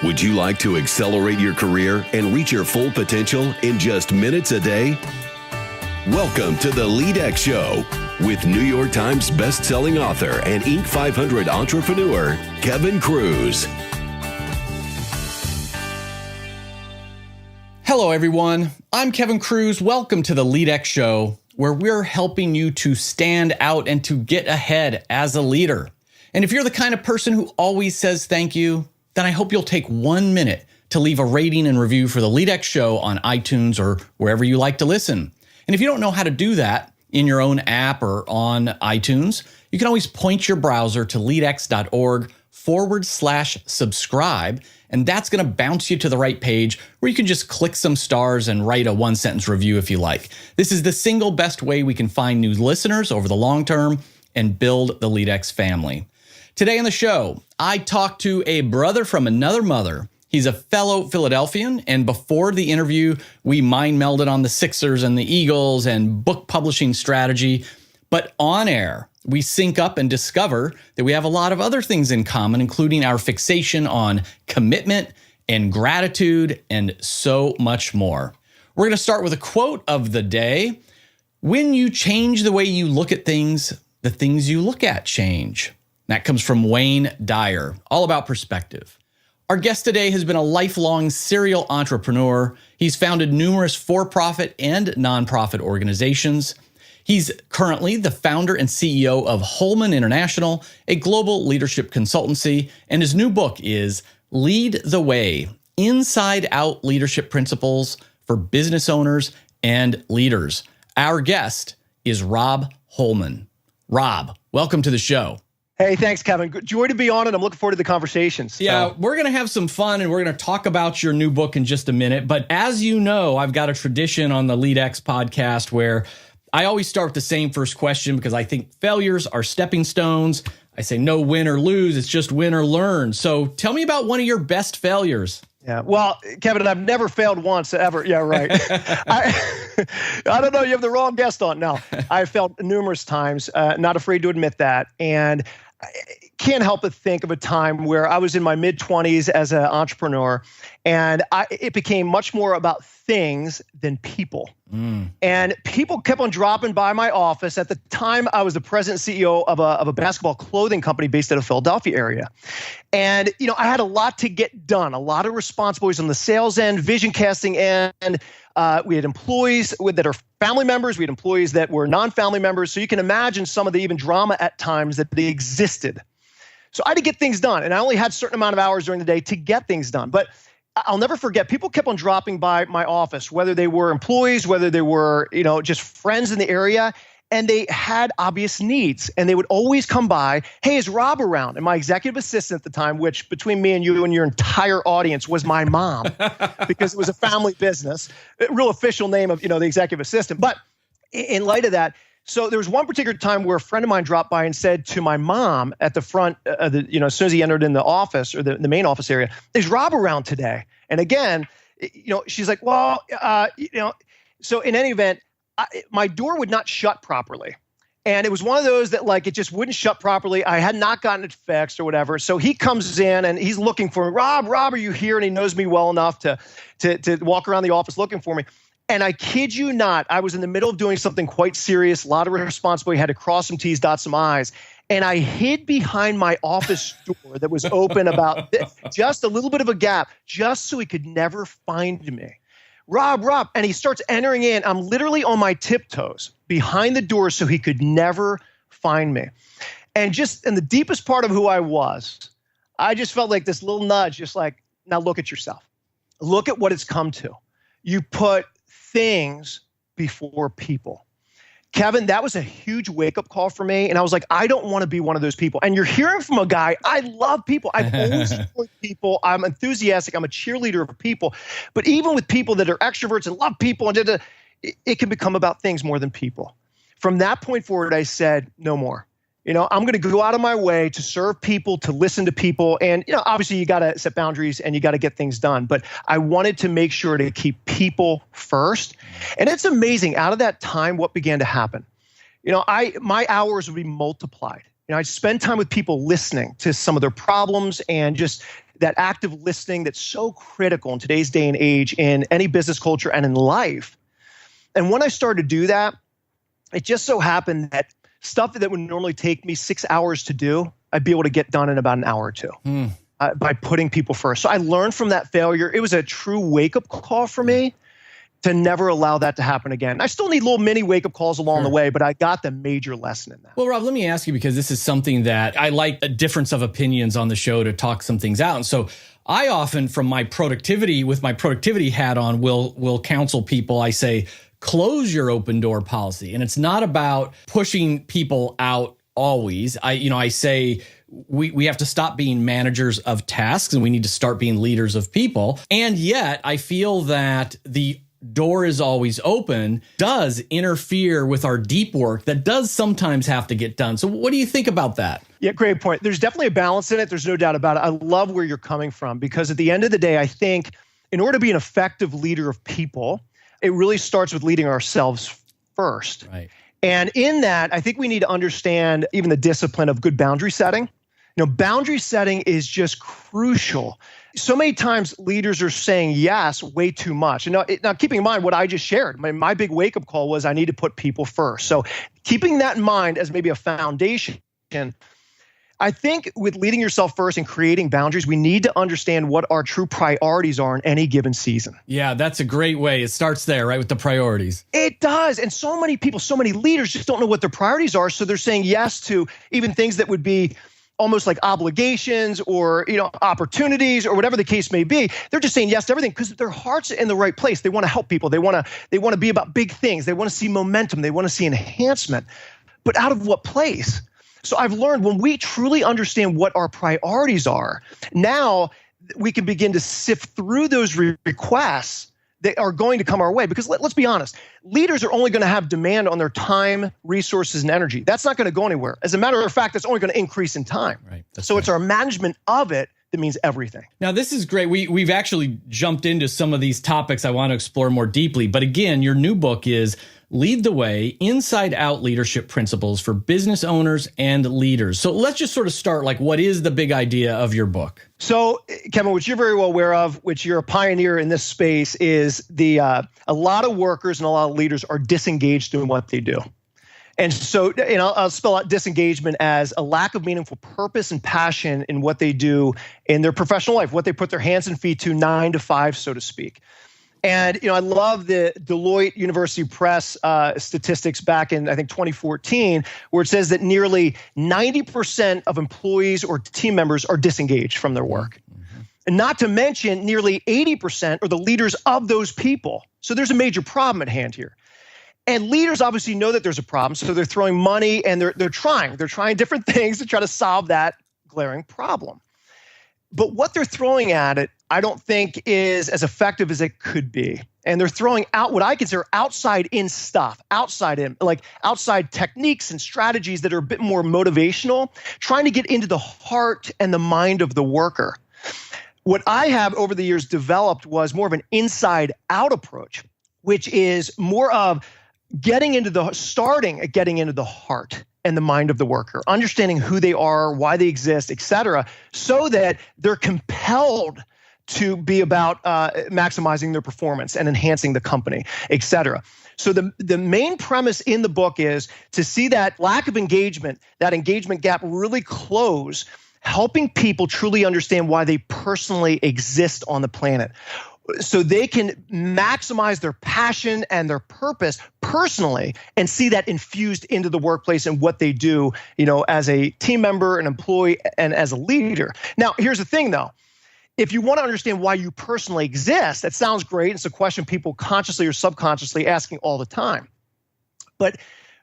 Would you like to accelerate your career and reach your full potential in just minutes a day? Welcome to the LEADx Show with New York Times best-selling author and Inc. 500 entrepreneur, Kevin Kruse. Hello, everyone. I'm Kevin Kruse. Welcome to the LEADx Show, where we're helping you to stand out and to get ahead as a leader. And if you're the kind of person who always says thank you, then I hope you'll take 1 minute to leave a rating and review for the LEADx Show on iTunes or wherever you like to listen. And if you don't know how to do that in your own app or on iTunes, you can always point your browser to leadx.org/subscribe, and that's going to bounce you to the right page where you can just click some stars and write a one-sentence review if you like. This is the single best way we can find new listeners over the long term and build the LEADx family. Today on the show, I talked to a brother from another mother. He's a fellow Philadelphian, and before the interview, we mind melded on the Sixers and the Eagles and book publishing strategy. But on air, we sync up and discover that we have a lot of other things in common, including our fixation on commitment and gratitude and so much more. We're going to start with a quote of the day. When you change the way you look at things, the things you look at change. That comes from Wayne Dyer, all about perspective. Our guest today has been a lifelong serial entrepreneur. He's founded numerous for-profit and nonprofit organizations. He's currently the founder and CEO of Holman International, a global leadership consultancy, and his new book is Lead the Way, Inside Out Leadership Principles for Business Owners and Leaders. Our guest is Robb Holman. Robb, welcome to the show. Hey, thanks, Kevin. Joy to be on it. I'm looking forward to the conversations. Yeah, we're going to have some fun and we're going to talk about your new book in just a minute. But as you know, I've got a tradition on the LEADx podcast where I always start with the same first question because I think failures are stepping stones. I say no win or lose. It's just win or learn. So tell me about one of your best failures. Yeah, well, Kevin, I've never failed once ever. Yeah, right. I don't know. You have the wrong guest on. No, I've failed numerous times. Not afraid to admit that. And I can't help but think of a time where I was in my mid-20s as an entrepreneur, and it became much more about things than people. And people kept on dropping by my office. At the time, I was the president and CEO of a basketball clothing company based out of Philadelphia area. And, you know, I had a lot to get done, a lot of responsibilities on the sales end, vision casting end. We had employees that are family members. We had employees that were non-family members. So you can imagine some of the even drama at times that they existed. So I had to get things done. And I only had a certain amount of hours during the day to get things done. But I'll never forget, people kept on dropping by my office, whether they were employees, whether they were, you know, just friends in the area, and they had obvious needs. And they would always come by, hey, is Robb around? And my executive assistant at the time, which between me and you and your entire audience was my mom, because it was a family business, a real official name of, you know, the executive assistant. But in light of that, so there was one particular time where a friend of mine dropped by and said to my mom at the front, as soon as he entered in the office or the main office area, is Robb around today? And again, you know, she's like, well, so in any event, my door would not shut properly. And it was one of those that like, it just wouldn't shut properly. I had not gotten it fixed or whatever. So he comes in and he's looking for me. Robb, are you here? And he knows me well enough to walk around the office looking for me. And I kid you not, I was in the middle of doing something quite serious, a lot of responsibility, had to cross some T's, dot some I's. And I hid behind my office door that was open about just a little bit of a gap, just so he could never find me. Robb, and he starts entering in. I'm literally on my tiptoes behind the door so he could never find me. And just in the deepest part of who I was, I just felt like this little nudge, just like, now look at yourself. Look at what it's come to. You put things before people. Kevin, that was a huge wake-up call for me. And I was like, I don't want to be one of those people. And you're hearing from a guy, I love people. I've always enjoyed people. I'm enthusiastic. I'm a cheerleader of people. But even with people that are extroverts and love people, it can become about things more than people. From that point forward, I said, no more. You know, I'm going to go out of my way to serve people, to listen to people. And, you know, obviously you got to set boundaries and you got to get things done. But I wanted to make sure to keep people first. And it's amazing. Out of that time, what began to happen? You know, my hours would be multiplied. You know, I'd spend time with people listening to some of their problems and just that active listening that's so critical in today's day and age in any business culture and in life. And when I started to do that, it just so happened that stuff that would normally take me 6 hours to do, I'd be able to get done in about an hour or two by putting people first. So I learned from that failure. It was a true wake-up call for me to never allow that to happen again. I still need little mini wake-up calls along the way, but I got the major lesson in that. Well, Rob, let me ask you, because this is something that I like a difference of opinions on the show to talk some things out. And so I often, from my productivity, with my productivity hat on, will counsel people. I say, close your open door policy. And it's not about pushing people out always. I say we have to stop being managers of tasks and we need to start being leaders of people. And yet I feel that the door is always open does interfere with our deep work that does sometimes have to get done. So what do you think about that? Yeah, great point. There's definitely a balance in it. There's no doubt about it. I love where you're coming from, because at the end of the day, I think in order to be an effective leader of people, it really starts with leading ourselves first. Right. And in that, I think we need to understand even the discipline of good boundary setting. Boundary setting is just crucial. So many times leaders are saying yes way too much. And now keeping in mind what I just shared, my big wake-up call was I need to put people first. So keeping that in mind as maybe a foundation, I think with leading yourself first and creating boundaries, we need to understand what our true priorities are in any given season. Yeah, that's a great way. It starts there, right, with the priorities. It does. And so many people, so many leaders just don't know what their priorities are. So they're saying yes to even things that would be almost like obligations or opportunities or whatever the case may be. They're just saying yes to everything because their heart's in the right place. They want to help people. They want to be about big things. They want to see momentum. They want to see enhancement. But out of what place? So I've learned when we truly understand what our priorities are, now we can begin to sift through those requests that are going to come our way. Because let's be honest, leaders are only going to have demand on their time, resources, and energy. That's not going to go anywhere. As a matter of fact, it's only going to increase in time. Right. So it's our management of it that means everything. Now, this is great. We've actually jumped into some of these topics I want to explore more deeply. But again, your new book is Lead the Way, Inside Out Leadership Principles for Business Owners and Leaders. So let's just sort of start, what is the big idea of your book? So, Kevin, which you're very well aware of, which you're a pioneer in this space, is a lot of workers and a lot of leaders are disengaged in what they do. And so, I'll spell out disengagement as a lack of meaningful purpose and passion in what they do in their professional life, what they put their hands and feet to 9 to 5, so to speak. And, I love the Deloitte University Press statistics back in, I think, 2014, where it says that nearly 90% of employees or team members are disengaged from their work. Mm-hmm. And not to mention nearly 80% are the leaders of those people. So there's a major problem at hand here. And leaders obviously know that there's a problem, so they're throwing money and they're trying different things to try to solve that glaring problem. But what they're throwing at it, I don't think is as effective as it could be. And they're throwing out what I consider outside stuff, outside techniques and strategies that are a bit more motivational, trying to get into the heart and the mind of the worker. What I have over the years developed was more of an inside out approach, which is more of getting into the heart and the mind of the worker, understanding who they are, why they exist, et cetera, so that they're compelled to be about maximizing their performance and enhancing the company, et cetera. So the main premise in the book is to see that lack of engagement, that engagement gap really close, helping people truly understand why they personally exist on the planet, so they can maximize their passion and their purpose personally and see that infused into the workplace and what they do, as a team member, an employee, and as a leader. Now, here's the thing, though. If you want to understand why you personally exist, that sounds great. It's a question people consciously or subconsciously asking all the time. But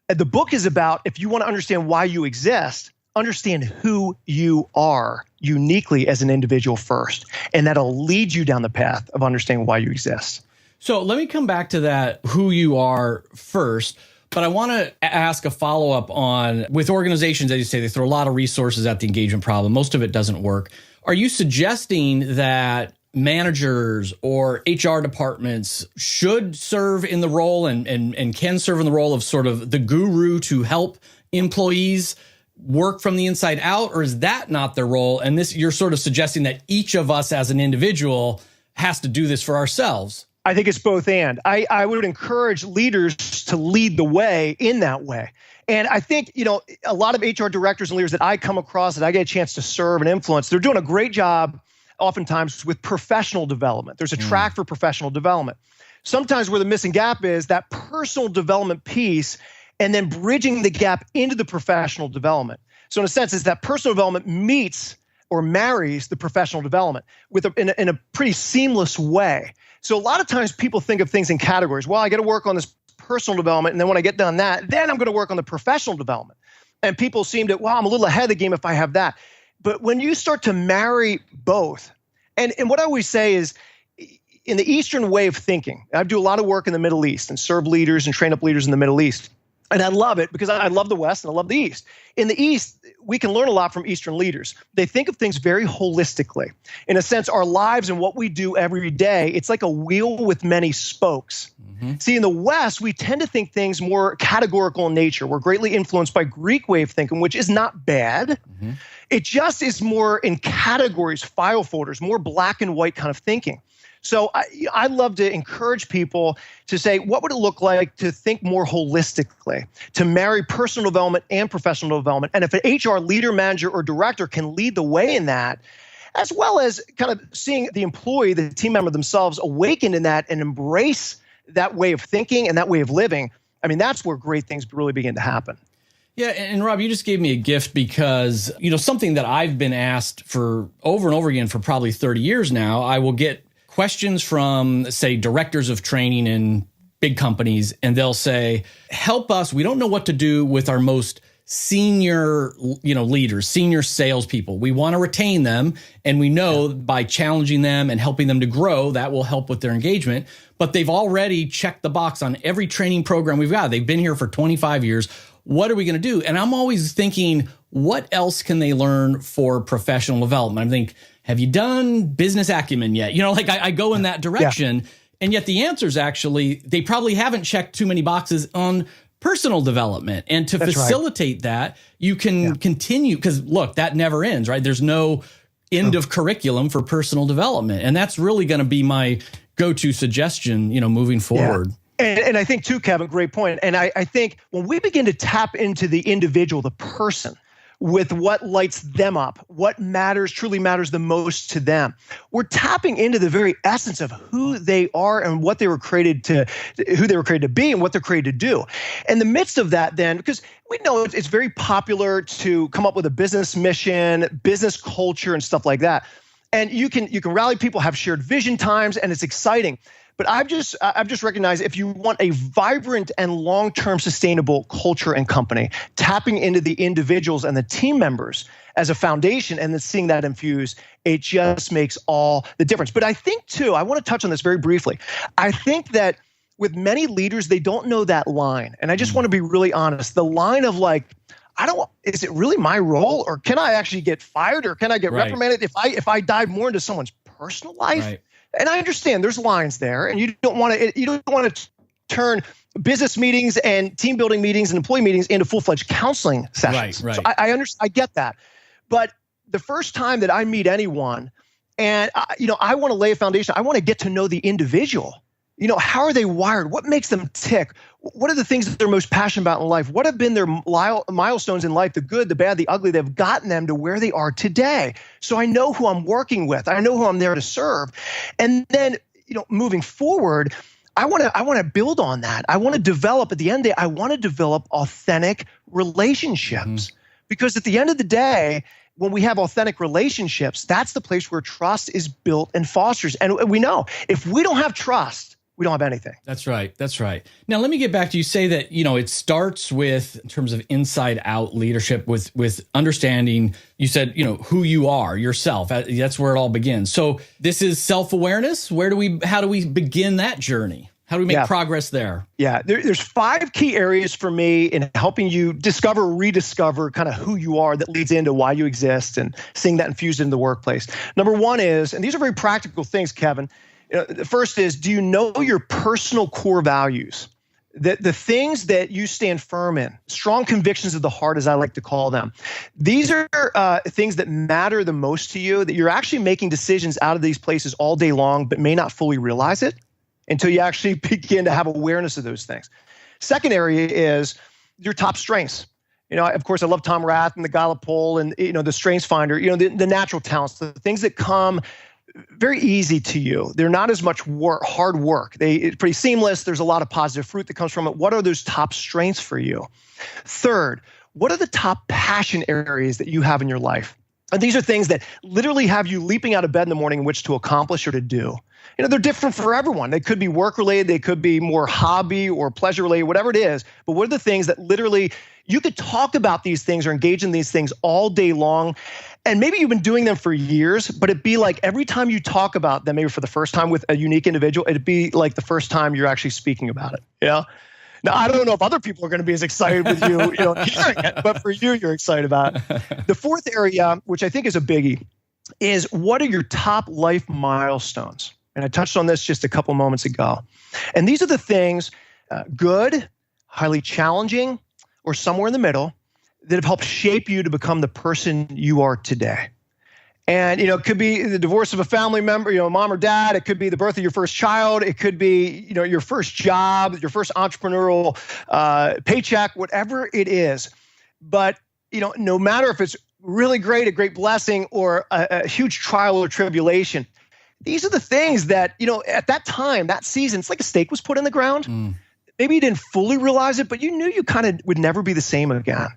the book is about, if you want to understand why you exist, understand who you are uniquely as an individual first, and that'll lead you down the path of understanding why you exist. So let me come back to that, who you are first, but I want to ask a follow-up on, with organizations, as you say, they throw a lot of resources at the engagement problem. Most of it doesn't work. Are you suggesting that managers or HR departments should serve in the role and can serve in the role of sort of the guru to help employees work from the inside out, or is that not their role? And this, you're sort of suggesting that each of us as an individual has to do this for ourselves. I think it's both and. I would encourage leaders to lead the way in that way. And I think, a lot of HR directors and leaders that I come across that I get a chance to serve and influence, they're doing a great job oftentimes with professional development. There's a track for professional development. Sometimes where the missing gap is that personal development piece and then bridging the gap into the professional development. So in a sense, it's that personal development meets or marries the professional development in a pretty seamless way. So a lot of times people think of things in categories. Well, I got to work on this personal development, and then when I get done that, then I'm going to work on the professional development. And people seem to, I'm a little ahead of the game if I have that. But when you start to marry both, and what I always say is, in the Eastern way of thinking, I do a lot of work in the Middle East and serve leaders and train up leaders in the Middle East. And I love it because I love the West and I love the East. In the East, we can learn a lot from Eastern leaders. They think of things very holistically. In a sense, our lives and what we do every day, it's like a wheel with many spokes. See, in the West, we tend to think things more categorical in nature. We're greatly influenced by Greek way of thinking, which is not bad. It just is more in categories, file folders, more black and white kind of thinking. So I love to encourage people to say, what would it look like to think more holistically, to marry personal development and professional development? And if an HR leader, manager, or director can lead the way in that, as well as kind of seeing the employee, the team member themselves awaken in that and embrace that way of thinking and that way of living, I mean, that's where great things really begin to happen. Yeah, and Rob, you just gave me a gift because, something that I've been asked for over and over again for probably 30 years now. I will get questions from, say, directors of training in big companies, and they'll say, help us. We don't know what to do with our most senior, leaders, senior salespeople. We want to retain them. And we know by challenging them and helping them to grow, that will help with their engagement. But they've already checked the box on every training program we've got. They've been here for 25 years. What are we going to do? And I'm always thinking, what else can they learn for professional development? I think, have you done business acumen yet? I go in that direction. Yeah. And yet the answer is actually, they probably haven't checked too many boxes on personal development. And to facilitate that, you can continue, because look, that never ends, right? There's no end of curriculum for personal development. And that's really going to be my go-to suggestion, moving forward. Yeah. And I think too, Kevin, great point. And I think when we begin to tap into the individual, the person, with what lights them up, what truly matters the most to them, we're tapping into the very essence of who they are and what they were created to, who they were created to be and what they're created to do. In the midst of that, then, because we know it's very popular to come up with a business mission, business culture, and stuff like that. And you can rally people, have shared vision times, and it's exciting. But I've just recognized if you want a vibrant and long-term sustainable culture and company, tapping into the individuals and the team members as a foundation and then seeing that infuse, it just makes all the difference. But I think too, I want to touch on this very briefly. I think that with many leaders, they don't know that line. And I just want to be really honest. The line of is it really my role, or can I actually get fired, or can I get reprimanded if I dive more into someone's personal life? Right. And I understand there's lines there, and you don't want to turn business meetings and team building meetings and employee meetings into full-fledged counseling sessions. Right. So I understand, I get that. But the first time that I meet anyone, and I want to lay a foundation, I want to get to know the individual. How are they wired? What makes them tick? What are the things that they're most passionate about in life? What have been their milestones in life, the good, the bad, the ugly, that have gotten them to where they are today? So I know who I'm working with. I know who I'm there to serve. And then, moving forward, I want to build on that. I want to develop, at the end of the day, I want to develop authentic relationships. Because at the end of the day, when we have authentic relationships, that's the place where trust is built and fosters. And we know if we don't have trust, we don't have anything. That's right. That's right. Now, let me get back to you. Say that, it starts with, in terms of inside out leadership, with understanding, you said, who you are, yourself. That's where it all begins. So this is self-awareness. How do we begin that journey? How do we make progress there? Yeah, there's 5 key areas for me in helping you rediscover kind of who you are, that leads into why you exist and seeing that infused into the workplace. Number 1 is, and these are very practical things, Kevin. The first is, do you know your personal core values? the things that you stand firm in, strong convictions of the heart, as I like to call them, these are things that matter the most to you, that you're actually making decisions out of these places all day long, but may not fully realize it until you actually begin to have awareness of those things. Second area is your top strengths. Of course, I love Tom Rath and the Gallup poll and, the Strengths Finder, the natural talents, the things that come very easy to you. They're not as much hard work. It's pretty seamless. There's a lot of positive fruit that comes from it. What are those top strengths for you? Third, what are the top passion areas that you have in your life? And these are things that literally have you leaping out of bed in the morning in which to accomplish or to do. They're different for everyone. They could be work related. They could be more hobby or pleasure related, whatever it is. But what are the things that literally you could talk about these things or engage in these things all day long? And maybe you've been doing them for years, but it'd be like every time you talk about them, maybe for the first time with a unique individual, it'd be like the first time you're actually speaking about it. Now, I don't know if other people are going to be as excited with you, hearing it, but for you, you're excited about it. The fourth area, which I think is a biggie, is what are your top life milestones? And I touched on this just a couple moments ago. And these are the things, good, highly challenging, or somewhere in the middle, that have helped shape you to become the person you are today. And, it could be the divorce of a family member, mom or dad. It could be the birth of your first child. It could be, your first job, your first entrepreneurial paycheck, whatever it is. But, no matter if it's really great, a great blessing, or a huge trial or tribulation, these are the things that, at that time, that season, it's like a stake was put in the ground. Maybe you didn't fully realize it, but you knew you kind of would never be the same again.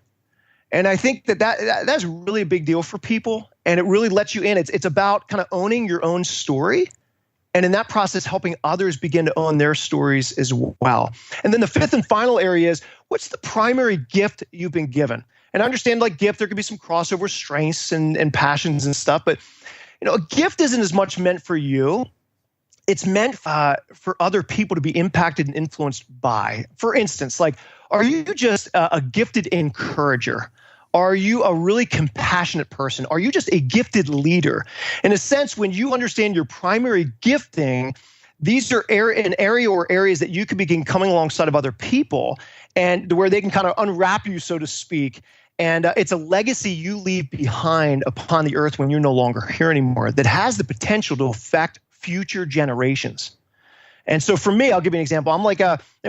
And I think that's really a big deal for people, and it really lets you in. It's about kind of owning your own story, and in that process, helping others begin to own their stories as well. And then the fifth and final area is, what's the primary gift you've been given? And I understand, like gift, there could be some crossover strengths and passions and stuff, but a gift isn't as much meant for you. It's meant for other people to be impacted and influenced by. For instance, like, are you just a gifted encourager? Are you a really compassionate person? Are you just a gifted leader? In a sense, when you understand your primary gifting, these are an area or areas that you could begin coming alongside of other people and where they can kind of unwrap you, so to speak. And it's a legacy you leave behind upon the earth when you're no longer here anymore that has the potential to affect future generations. And so for me, I'll give you an example. I'm like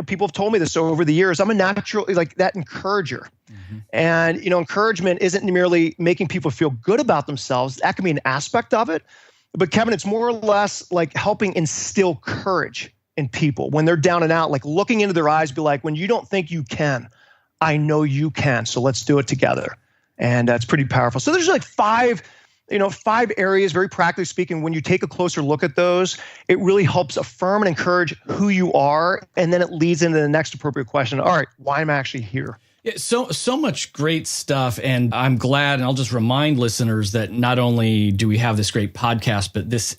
people have told me this over the years. I'm a natural, like that encourager. And, encouragement isn't merely making people feel good about themselves. That can be an aspect of it. But Kevin, it's more or less like helping instill courage in people when they're down and out, like looking into their eyes, be like, when you don't think you can, I know you can. So let's do it together. And that's pretty powerful. So there's like five areas, very practically speaking. When you take a closer look at those, it really helps affirm and encourage who you are. And then it leads into the next appropriate question. All right, why am I actually here? Yeah, so much great stuff. And I'm glad, and I'll just remind listeners that not only do we have this great podcast, but this,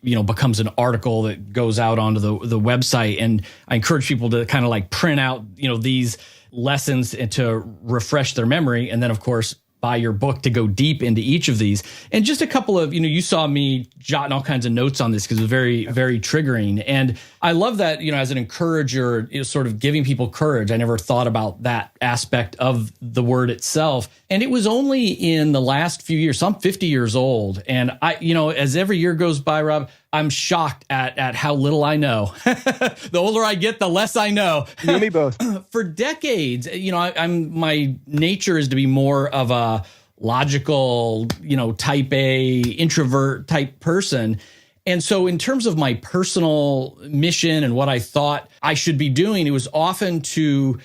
becomes an article that goes out onto the website. And I encourage people to kind of like print out, these lessons and to refresh their memory. And then, of course, buy your book to go deep into each of these. And just a couple of, you saw me jotting all kinds of notes on this because it was very, very triggering. And I love that, as an encourager, sort of giving people courage. I never thought about that aspect of the word itself. And it was only in the last few years, so I'm 50 years old. And I, as every year goes by, Rob, I'm shocked at how little I know. The older I get, the less I know. You and me both. For decades, my nature is to be more of a logical, type A, introvert type person. And so in terms of my personal mission and what I thought I should be doing, it was often to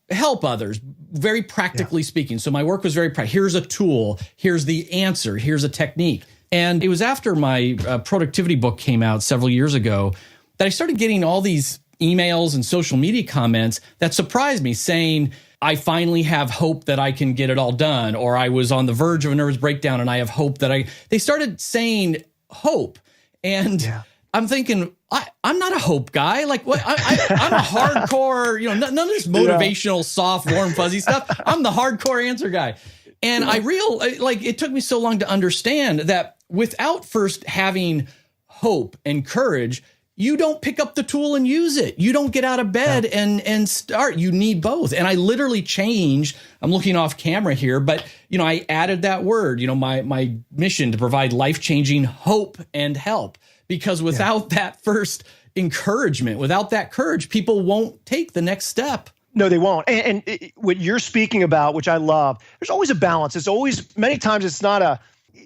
help others, very practically speaking. So my work was very practical. Here's a tool. Here's the answer. Here's a technique. And it was after my productivity book came out several years ago that I started getting all these emails and social media comments that surprised me saying, I finally have hope that I can get it all done, or I was on the verge of a nervous breakdown and I have hope that they started saying hope. And I'm thinking, I'm not a hope guy. Like, what? I'm a hardcore, none of this motivational, soft, warm, fuzzy stuff. I'm the hardcore answer guy. And it took me so long to understand that without first having hope and courage, you don't pick up the tool and use it. You don't get out of bed and start. You need both. And I literally changed, I'm looking off camera here, but I added that word, my mission to provide life-changing hope and help, because without that first encouragement, without that courage, people won't take the next step. No, they won't. And what you're speaking about, which I love, there's always a balance. It's always, many times it's not a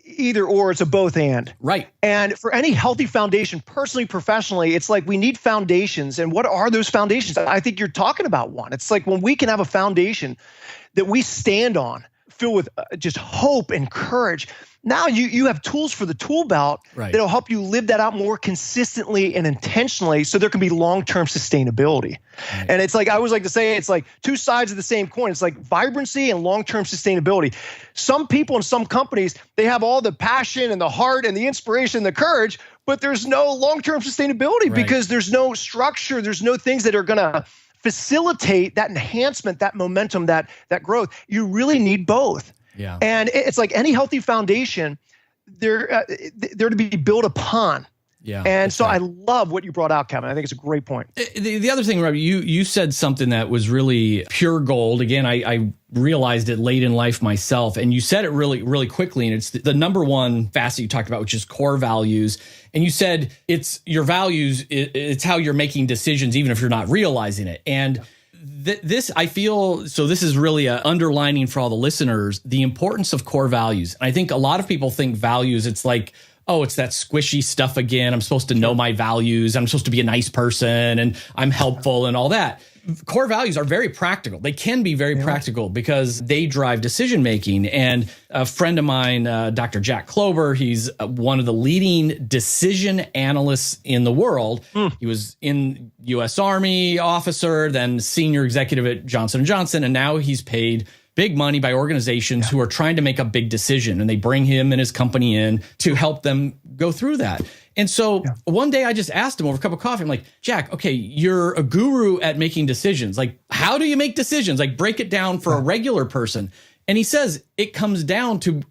either or, it's a both and. Right. And for any healthy foundation, personally, professionally, it's like we need foundations. And what are those foundations? I think you're talking about one. It's like when we can have a foundation that we stand on, filled with just hope and courage. Now you have tools for the tool belt that'll help you live that out more consistently and intentionally, so there can be long-term sustainability. Right. And it's like, I always like to say, it's like two sides of the same coin. It's like vibrancy and long-term sustainability. Some people in some companies, they have all the passion and the heart and the inspiration and the courage, but there's no long-term sustainability because there's no structure, there's no things that are going to facilitate that enhancement, that momentum, that growth. You really need both. Yeah. And it's like any healthy foundation, they're to be built upon. Yeah. And so I love what you brought out, Kevin. I think it's a great point. The other thing, Rob, you said something that was really pure gold. Again, I realized it late in life myself, and you said it really, really quickly. And it's the number one facet you talked about, which is core values. And you said it's your values. It's how you're making decisions, even if you're not realizing it. And this, I feel, so this is really underlining for all the listeners, the importance of core values. And I think a lot of people think values, it's like, oh, it's that squishy stuff again. I'm supposed to know my values. I'm supposed to be a nice person and I'm helpful and all that. Core values are very practical. They can be very practical because they drive decision making. And a friend of mine, Dr. Jack Klober, he's one of the leading decision analysts in the world. He was in U.S. Army officer, then senior executive at Johnson & Johnson, and now he's paid big money by organizations who are trying to make a big decision, and they bring him and his company in to help them go through that. And so one day I just asked him over a cup of coffee, I'm like, Jack, okay, you're a guru at making decisions. Like, how do you make decisions? Like, break it down for a regular person. And he says it comes down to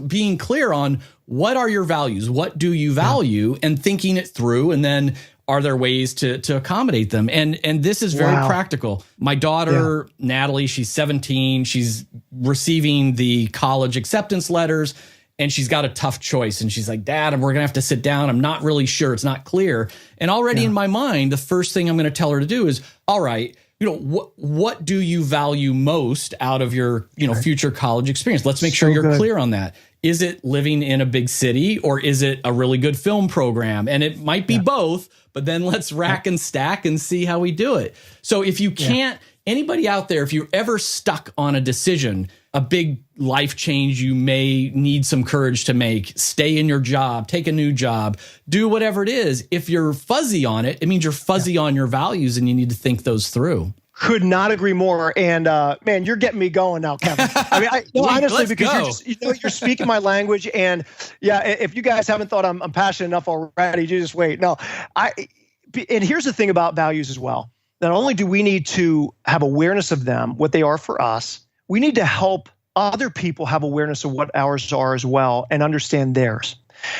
being clear on what are your values? What do you value? And thinking it through, and then are there ways to accommodate them? And this is very practical. My daughter, Natalie, she's 17. She's receiving the college acceptance letters, and she's got a tough choice. And she's like, Dad, we're going to have to sit down. I'm not really sure. It's not clear. And already in my mind, the first thing I'm going to tell her to do is, all right, what do you value most out of your, future college experience? Let's make sure you're clear on that. Is it living in a big city, or is it a really good film program? And it might be both, but then let's rack and stack and see how we do it. So if you can't, anybody out there, if you're ever stuck on a decision, a big life change you may need some courage to make, stay in your job, take a new job, do whatever it is. If you're fuzzy on it, it means you're fuzzy on your values, and you need to think those through. Could not agree more. And man, you're getting me going now, Kevin. I mean, honestly, because you're speaking my language. And if you guys haven't thought I'm passionate enough already, you just wait. No, and here's the thing about values as well. Not only do we need to have awareness of them, what they are for us, we need to help other people have awareness of what ours are as well and understand theirs.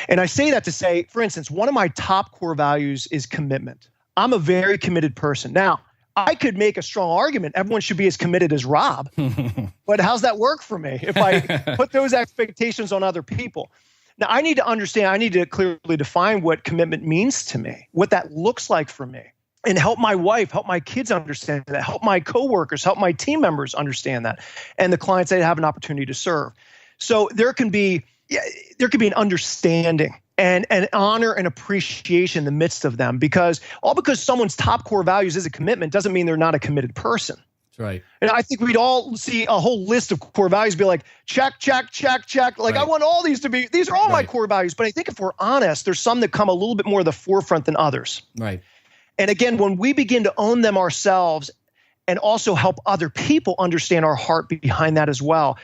And I say that to say, for instance, one of my top core values is commitment. I'm a very committed person. Now, I could make a strong argument everyone should be as committed as Rob, but how's that work for me if I put those expectations on other people? Now, I need to understand, I need to clearly define what commitment means to me, what that looks like for me, and help my wife, help my kids understand that, help my coworkers, help my team members understand that, and the clients I have an opportunity to serve. So there can be an understanding and honor and appreciation in the midst of them, because someone's top core values is a commitment doesn't mean they're not a committed person. That's right. And I think we'd all see a whole list of core values, be like, check, check, check, check. Like, I want all these to be, these are all my core values. But I think if we're honest, there's some that come a little bit more to the forefront than others. Right. And again, when we begin to own them ourselves and also help other people understand our heart behind that as well,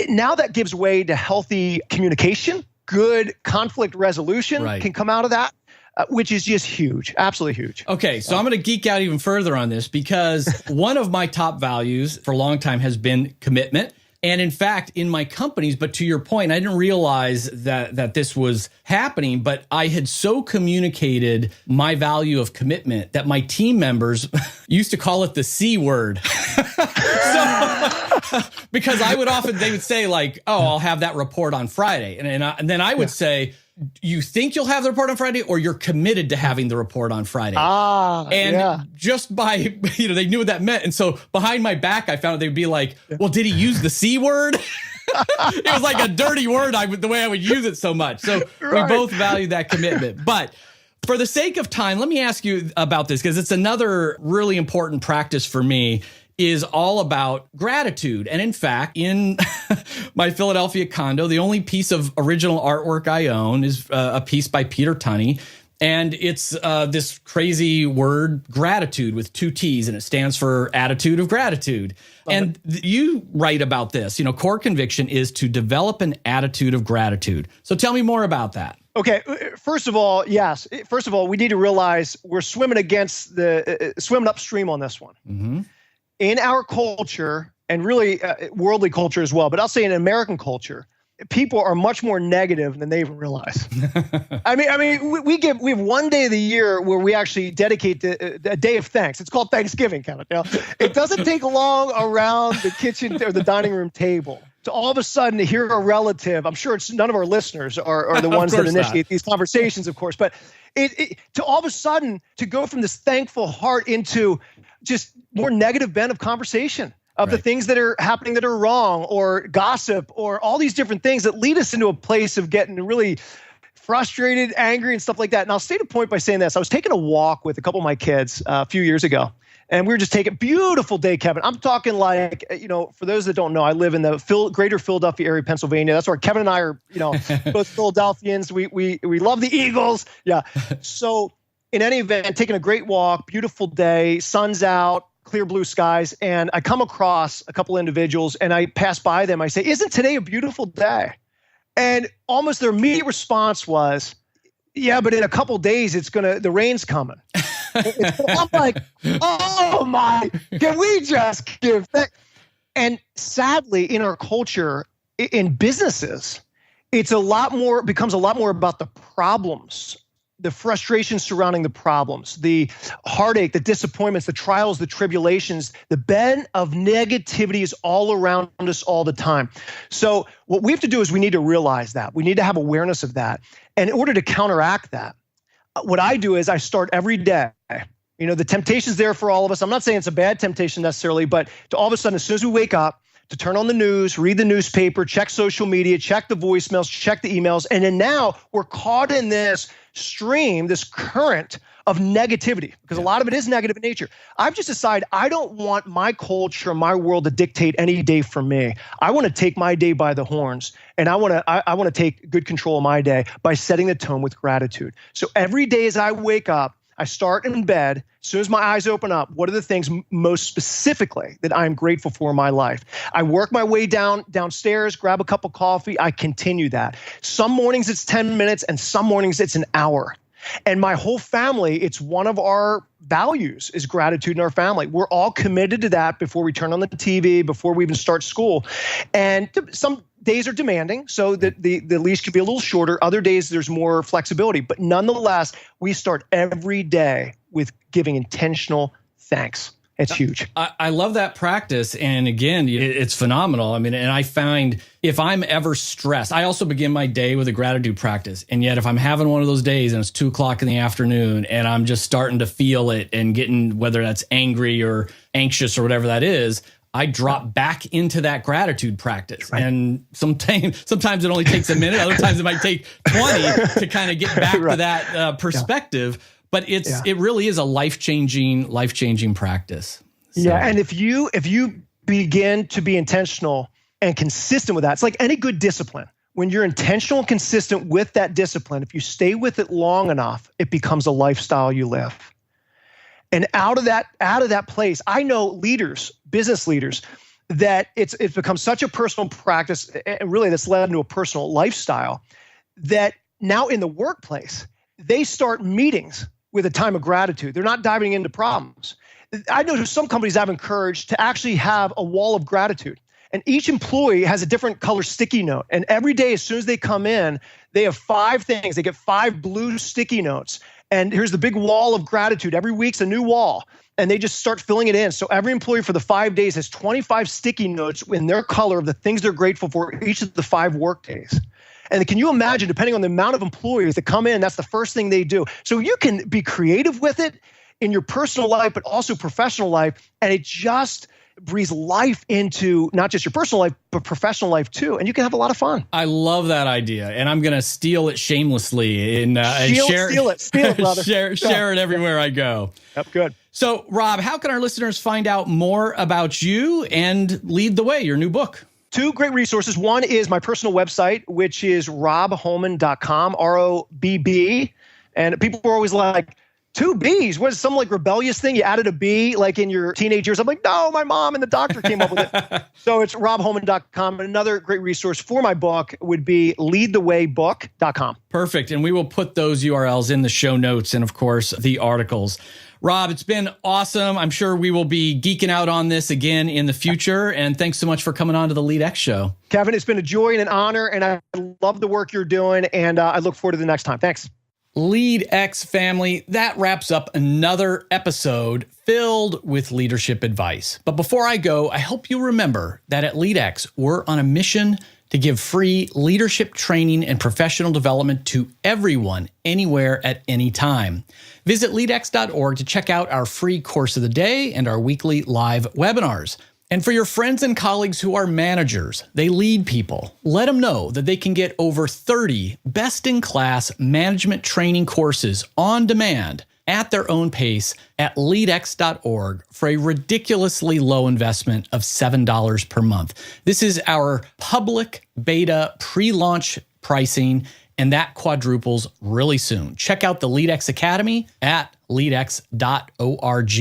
now that gives way to healthy communication. Good conflict resolution can come out of that, which is just huge, absolutely huge. Okay, so I'm going to geek out even further on this, because one of my top values for a long time has been commitment. And in fact, in my companies, but to your point, I didn't realize that this was happening, but I had so communicated my value of commitment that my team members used to call it the C word. Because they would say like, oh, I'll have that report on Friday. And then I would say, you think you'll have the report on Friday, or you're committed to having the report on Friday? Just by, they knew what that meant. And so behind my back, I found out they'd be like, well, did he use the C word? It was like a dirty word, the way I would use it so much. So we both value that commitment. But for the sake of time, let me ask you about this, because it's another really important practice for me, is all about gratitude. And in fact, in my Philadelphia condo, the only piece of original artwork I own is a piece by Peter Tunney. And it's this crazy word, gratitude, with 2 T's, and it stands for attitude of gratitude. And you write about this. Core conviction is to develop an attitude of gratitude. So tell me more about that. Okay. First of all, yes. First of all, we need to realize we're swimming upstream on this one. Mm-hmm. In our culture, and really worldly culture as well, but I'll say in American culture, people are much more negative than they even realize. I mean, we have one day of the year where we actually dedicate a day of thanks. It's called Thanksgiving, Kevin. It doesn't take long around the kitchen or the dining room table to all of a sudden hear a relative. I'm sure it's none of our listeners are the ones that initiate these conversations, of course, but to all of a sudden to go from this thankful heart into just more negative bent of conversation of the things that are happening that are wrong, or gossip, or all these different things that lead us into a place of getting really frustrated, angry, and stuff like that. And I'll state a point by saying this. I was taking a walk with a couple of my kids a few years ago, and we were just taking beautiful day, Kevin. I'm talking like, for those that don't know, I live in the greater Philadelphia area, Pennsylvania. That's where Kevin and I are, both Philadelphians. We love the Eagles. Yeah. So in any event, taking a great walk, beautiful day, sun's out, clear blue skies, and I come across a couple individuals, and I pass by them. I say, "Isn't today a beautiful day?" And almost their immediate response was, "Yeah, but in a couple days, the rain's coming." I'm like, "Oh my! Can we just give that?" And sadly, in our culture, in businesses, becomes a lot more about the problems, the frustration surrounding the problems, the heartache, the disappointments, the trials, the tribulations. The bed of negativity is all around us all the time. So what we have to do is we need to realize that. We need to have awareness of that. And in order to counteract that, what I do is I start every day. The temptation's there for all of us. I'm not saying it's a bad temptation necessarily, but to all of a sudden, as soon as we wake up, to turn on the news, read the newspaper, check social media, check the voicemails, check the emails. And then now we're caught in this stream, this current of negativity, because a lot of it is negative in nature. I've just decided I don't want my culture, my world to dictate any day for me. I want to take my day by the horns, and I want to take good control of my day by setting the tone with gratitude. So every day as I wake up, I start in bed. As soon as my eyes open up, what are the things most specifically that I'm grateful for in my life? I work my way downstairs, grab a cup of coffee. I continue that. Some mornings it's 10 minutes, and some mornings it's an hour. And my whole family, it's one of our values is gratitude in our family. We're all committed to that before we turn on the TV, before we even start school. And some days are demanding, so that the leash can be a little shorter. Other days there's more flexibility. But nonetheless, we start every day with giving intentional thanks. It's huge. I love that practice. And again, it's phenomenal. I mean, and I find if I'm ever stressed, I also begin my day with a gratitude practice. And yet if I'm having one of those days and it's 2:00 in the afternoon and I'm just starting to feel it and getting, whether that's angry or anxious or whatever that is, I drop back into that gratitude practice. Right. And sometimes it only takes a minute. Other times it might take 20 to kind of get back to that perspective. Yeah. But it really is a life-changing practice. So. Yeah, and if you begin to be intentional and consistent with that, it's like any good discipline. When you're intentional and consistent with that discipline, if you stay with it long enough, it becomes a lifestyle you live. And out of that place, I know leaders, business leaders, that it's become such a personal practice, and really that's led into a personal lifestyle, that now in the workplace, they start meetings with a time of gratitude. They're not diving into problems. I know some companies I've encouraged to actually have a wall of gratitude. And each employee has a different color sticky note. And every day, as soon as they come in, they have 5 things. They get 5 blue sticky notes. And here's the big wall of gratitude. Every week's a new wall. And they just start filling it in. So every employee for the 5 days has 25 sticky notes in their color of the things they're grateful for each of the 5 work days. And can you imagine, depending on the amount of employees that come in, that's the first thing they do. So you can be creative with it in your personal life, but also professional life. And it just breathes life into not just your personal life, but professional life too. And you can have a lot of fun. I love that idea. And I'm going to steal it shamelessly and share it, brother. share it everywhere I go. Yep, good. So, Robb, how can our listeners find out more about you and Lead the Way, your new book? 2 great resources. One is my personal website, which is robbholman.com, ROBB. And people are always like, 2 B's? What is some like rebellious thing? You added a B like in your teenage years. I'm like, no, my mom and the doctor came up with it. So it's robbholman.com. And another great resource for my book would be leadthewaybook.com. Perfect. And we will put those URLs in the show notes and, of course, the articles. Robb, it's been awesome. I'm sure we will be geeking out on this again in the future. And thanks so much for coming on to the LEADx Show. Kevin, it's been a joy and an honor. And I love the work you're doing. And I look forward to the next time. Thanks. LEADx family, that wraps up another episode filled with leadership advice. But before I go, I hope you remember that at LEADx, we're on a mission to give free leadership training and professional development to everyone, anywhere, at any time. Visit leadx.org to check out our free course of the day and our weekly live webinars. And for your friends and colleagues who are managers, they lead people, let them know that they can get over 30 best-in-class management training courses on demand at their own pace at leadx.org for a ridiculously low investment of $7 per month. This is our public beta pre-launch pricing, and that quadruples really soon. Check out the LEADx Academy at leadx.org.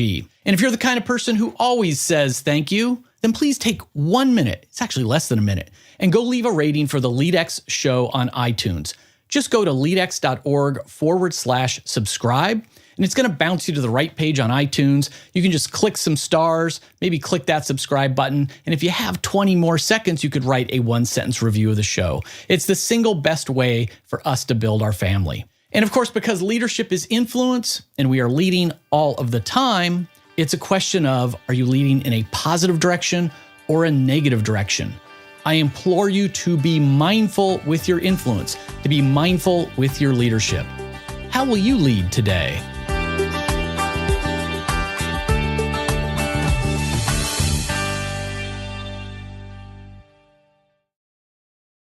And if you're the kind of person who always says thank you, then please take 1 minute, it's actually less than a minute, and go leave a rating for the LEADx Show on iTunes. Just go to leadx.org/subscribe, and it's going to bounce you to the right page on iTunes. You can just click some stars, maybe click that subscribe button, and if you have 20 more seconds, you could write a 1-sentence review of the show. It's the single best way for us to build our family. And of course, because leadership is influence, and we are leading all of the time, it's a question of, are you leading in a positive direction or a negative direction? I implore you to be mindful with your influence, to be mindful with your leadership. How will you lead today?